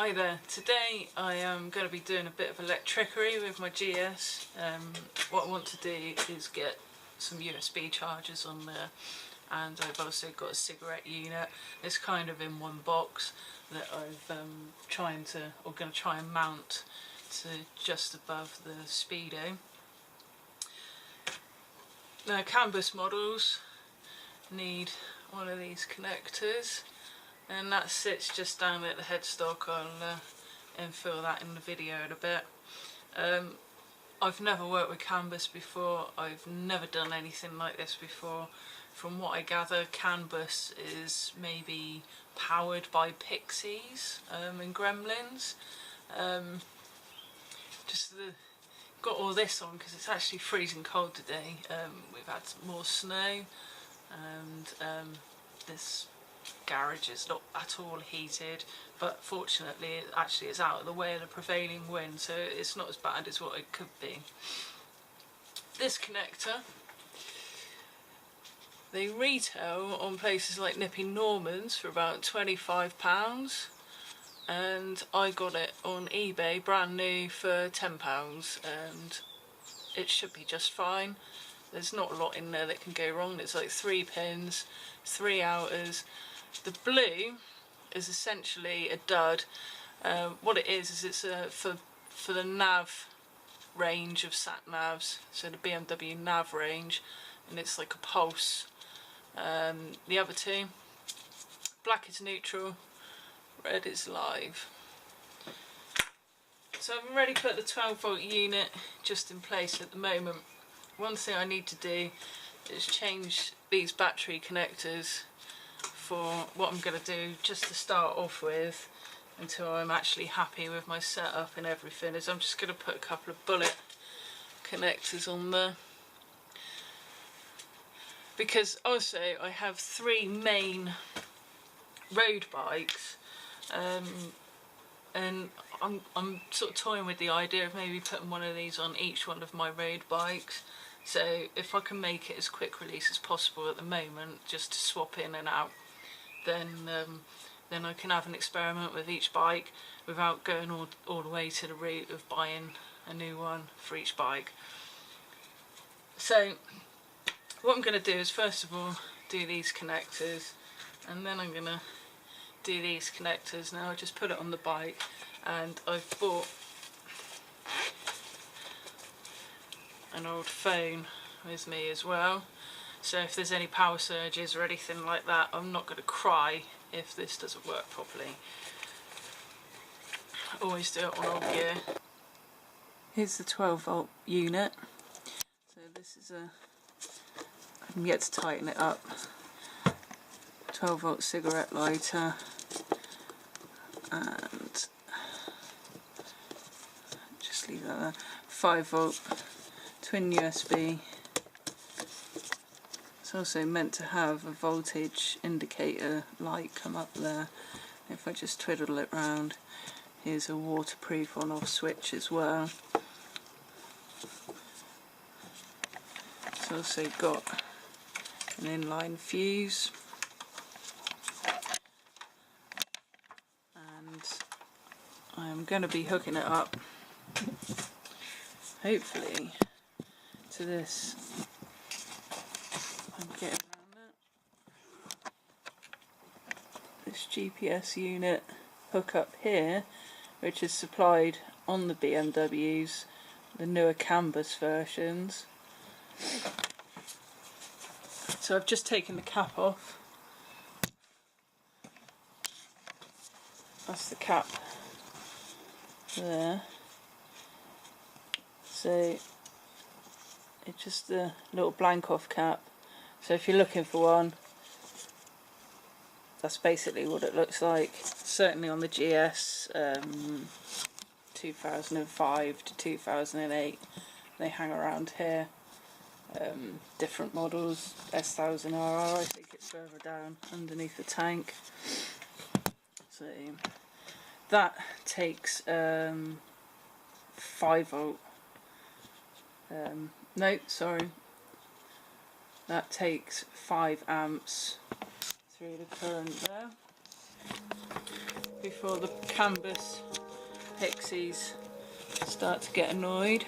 Hi there, today I am going to be doing a bit of electricity with my GS. What I want to do is get some USB chargers on there, and I've also got a cigarette unit. It's kind of in one box that I've going to try and mount to just above the speedo. Now Canbus models need one of these connectors, and that sits just down at the headstock. I'll infill that in the video in a bit. I've never worked with Canbus before, I've never done anything like this before. From what I gather, Canbus is maybe powered by Pixies and Gremlins. Got all this on because it's actually freezing cold today. We've had some more snow, and this garage is not at all heated, but fortunately it actually is out of the way of the prevailing wind, so it's not as bad as what it could be. This connector, they retail on places like Nippy Norman's for about £25, and I got it on eBay brand new for £10, and it should be just fine. There's not a lot in there that can go wrong. It's like 3 pins, 3 outers. The blue is essentially a dud. What it is it's for the nav range of sat navs, so the BMW nav range, and it's like a pulse. The other two, black is neutral, red is live. So I've already put the 12-volt unit just in place at the moment. One thing I need to do is change these battery connectors for what I'm going to do just to start off with, until I'm actually happy with my setup and everything, is I'm just going to put a couple of bullet connectors on there. Because also I have 3 main road bikes, and I'm sort of toying with the idea of maybe putting one of these on each one of my road bikes. So if I can make it as quick release as possible at the moment, just to swap in and out, then I can have an experiment with each bike without going all the way to the route of buying a new one for each bike. So what I'm going to do is first of all do these connectors, and then I'm going to do these connectors. Now I just put it on the bike, and I've bought an old phone with me as well, so if there's any power surges or anything like that, I'm not going to cry if this doesn't work properly. Always do it on old gear. Here's the 12-volt unit. So this is I can get to tighten it up. 12-volt cigarette lighter, and just leave that there. 5-volt twin USB. It's also meant to have a voltage indicator light come up there. If I just twiddle it round, here's a waterproof on-off switch as well. It's also got an inline fuse, and I'm going to be hooking it up, hopefully, to this. I'm getting around that. This GPS unit hookup here, which is supplied on the BMWs, the newer Canbus versions. So I've just taken the cap off. That's the cap there. So it's just a little blank off cap. So if you're looking for one, that's basically what it looks like. Certainly on the GS 2005 to 2008, they hang around here. Different models, S1000RR, I think it's further down underneath the tank. So that takes 5-volt. No, sorry. That takes 5 amps through the current there. before the Canbus pixies start to get annoyed.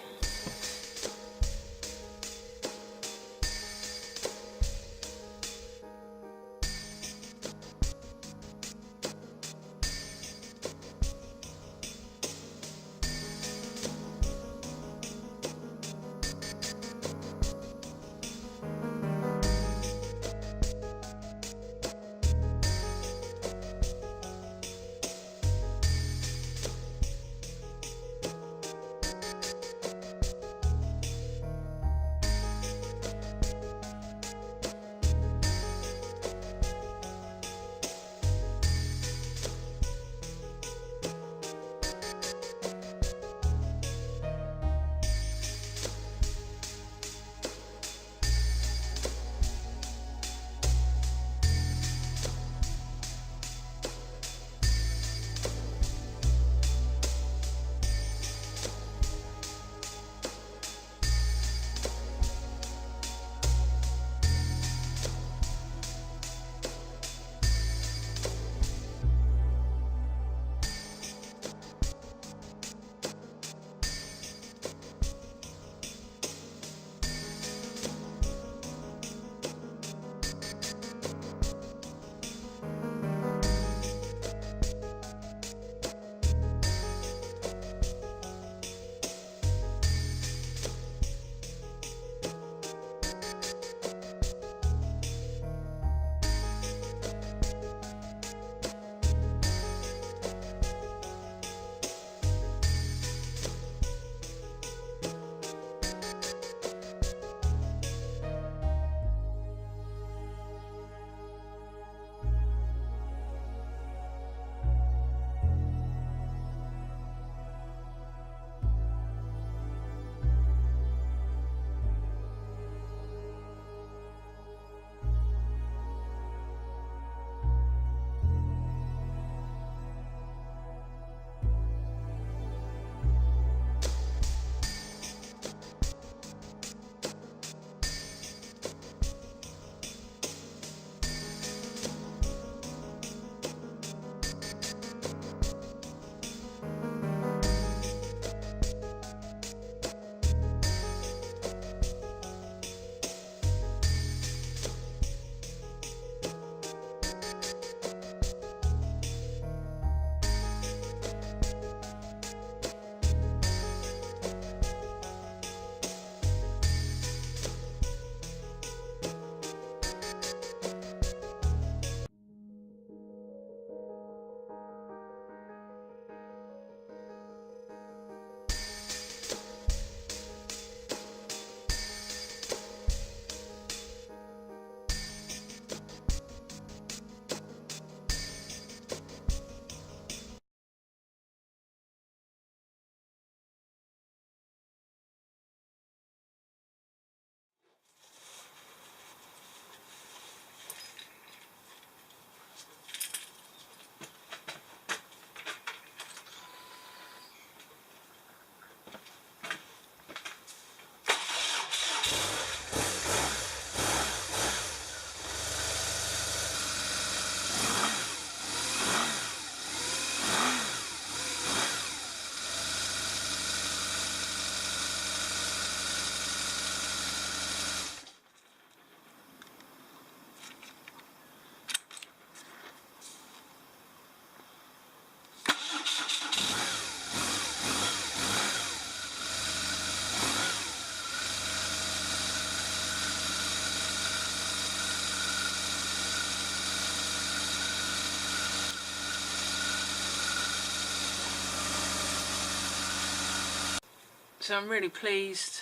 So I'm really pleased.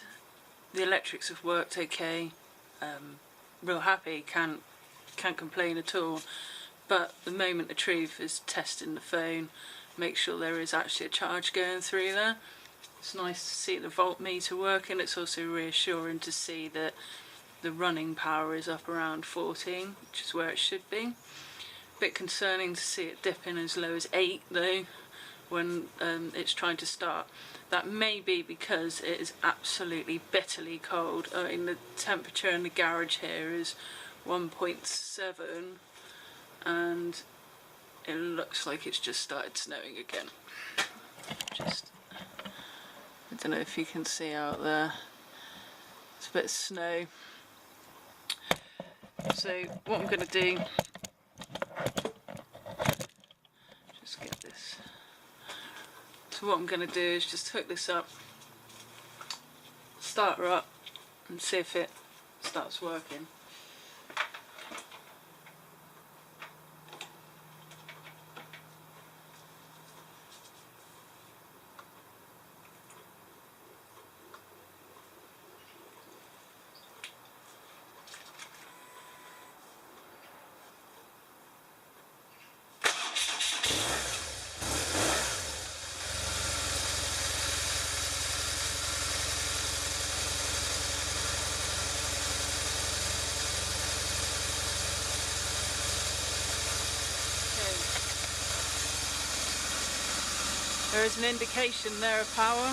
The electrics have worked okay. Real happy. Can't complain at all. But the moment of truth is testing the phone. Make sure there is actually a charge going through there. It's nice to see the voltmeter working. It's also reassuring to see that the running power is up around 14, which is where it should be. A bit concerning to see it dipping as low as 8 though when it's trying to start. That may be because it is absolutely bitterly cold. I mean, the temperature in the garage here is 1.7 and it looks like it's just started snowing again. I don't know if you can see out there, it's a bit of snow. So what I'm going to do, just get this. So what I'm going to do is just hook this up, start her up and see if it starts working. There is an indication there of power.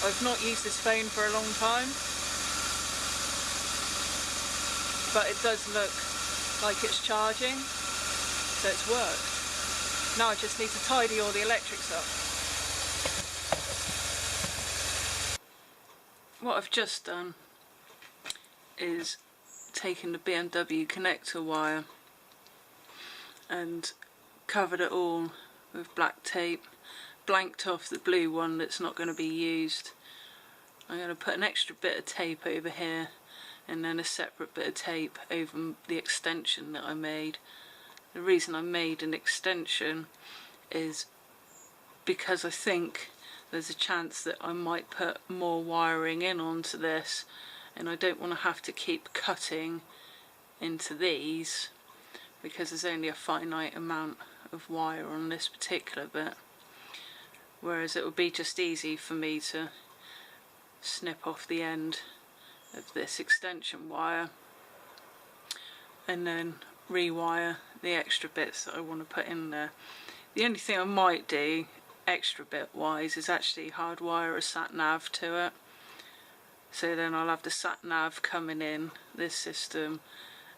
I've not used this phone for a long time, but it does look like it's charging, so it's worked. Now I just need to tidy all the electrics up. What I've just done is taken the BMW connector wire and covered it all with black tape, blanked off the blue one that's not going to be used. I'm going to put an extra bit of tape over here and then a separate bit of tape over the extension that I made. The reason I made an extension is because I think there's a chance that I might put more wiring in onto this, and I don't want to have to keep cutting into these because there's only a finite amount of wire on this particular bit, whereas it would be just easy for me to snip off the end of this extension wire and then rewire the extra bits that I want to put in there. The only thing I might do extra bit wise is actually hardwire a sat nav to it, so then I'll have the sat nav coming in this system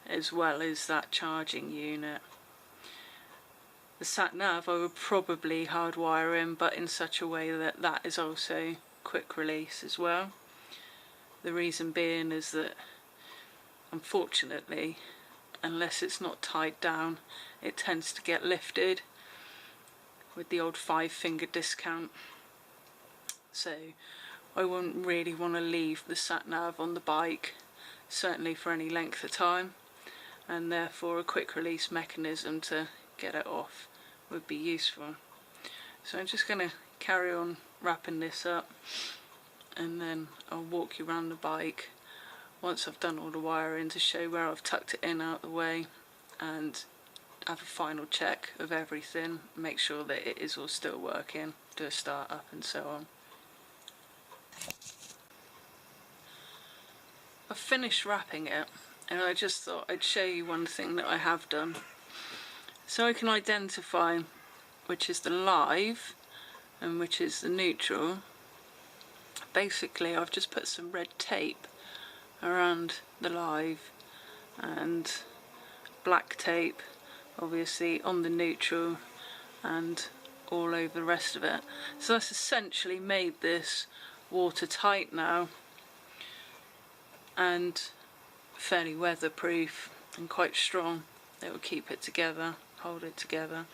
as well as that charging unit. The sat nav I would probably hardwire in, but in such a way that that is also quick release as well. The reason being is that unfortunately, unless it's not tied down, it tends to get lifted with the old 5-finger discount. So I wouldn't really want to leave the sat nav on the bike, certainly for any length of time, and therefore a quick release mechanism to get it off would be useful. So I'm just going to carry on wrapping this up, and then I'll walk you around the bike once I've done all the wiring to show where I've tucked it in out the way, and have a final check of everything, make sure that it is all still working, do a start up and so on. I've finished wrapping it, and I just thought I'd show you one thing that I have done. So I can identify which is the live and which is the neutral. Basically I've just put some red tape around the live and black tape obviously on the neutral and all over the rest of it. So that's essentially made this watertight now and fairly weatherproof and quite strong. It will keep it together, hold it together.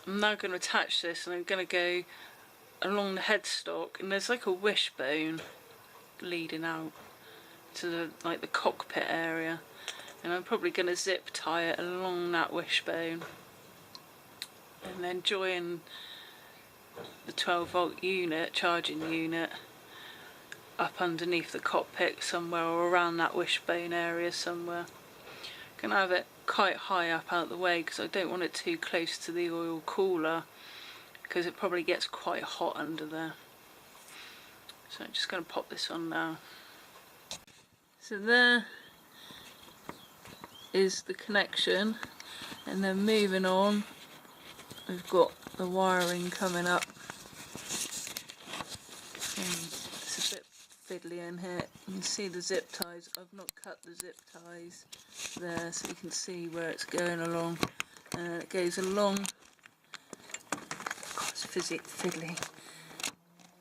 I'm now going to attach this, and I'm going to go along the headstock, and there's like a wishbone leading out to the cockpit area, and I'm probably going to zip tie it along that wishbone and then join the 12-volt unit, charging unit, up underneath the cockpit somewhere, or around that wishbone area somewhere. I'm going to have it quite high up out the way because I don't want it too close to the oil cooler, because it probably gets quite hot under there. So I'm just going to pop this on now. So there is the connection, and then moving on we've got the wiring coming up. It's a bit fiddly in here. You can see the zip ties. I've not cut the zip ties there, so you can see where it's going along. It goes along, God, it's fiddly,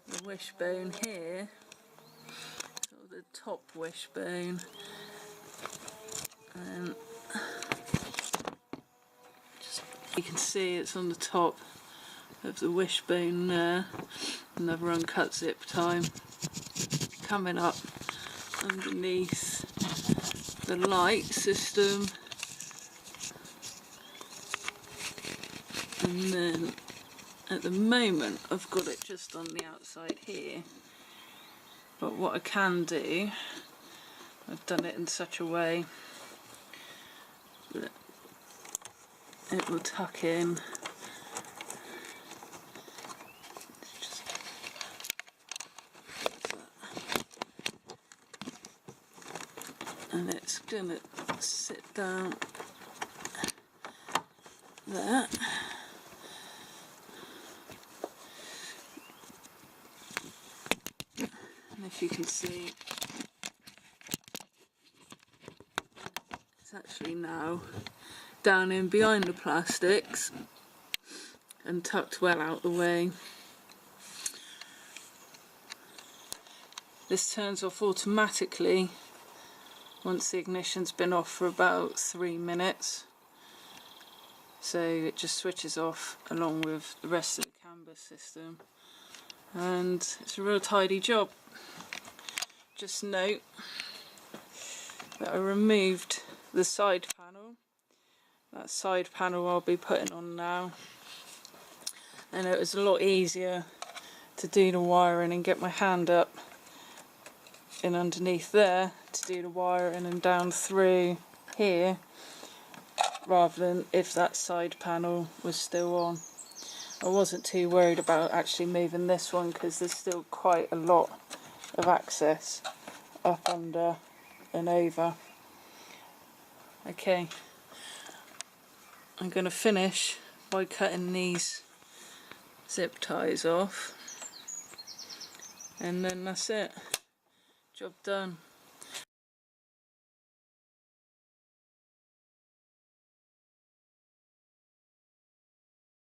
the wishbone here, sort of the top wishbone, and just, you can see it's on the top of the wishbone there. Another uncut zip tie coming up underneath the light system, and then at the moment I've got it just on the outside here, but what I can do, I've done it in such a way that it will tuck in. And it's going to sit down there. And if you can see, it's actually now down in behind the plastics and tucked well out the way. This turns off automatically once the ignition's been off for about 3 minutes, so it just switches off along with the rest of the Canbus system, and it's a real tidy job. Just note that I removed the side panel. That side panel I'll be putting on now, and it was a lot easier to do the wiring and get my hand up in underneath there to do the wiring and down through here, rather than if that side panel was still on. I wasn't too worried about actually moving this one because there's still quite a lot of access up under and over. Okay, I'm going to finish by cutting these zip ties off, and then that's it. Job done.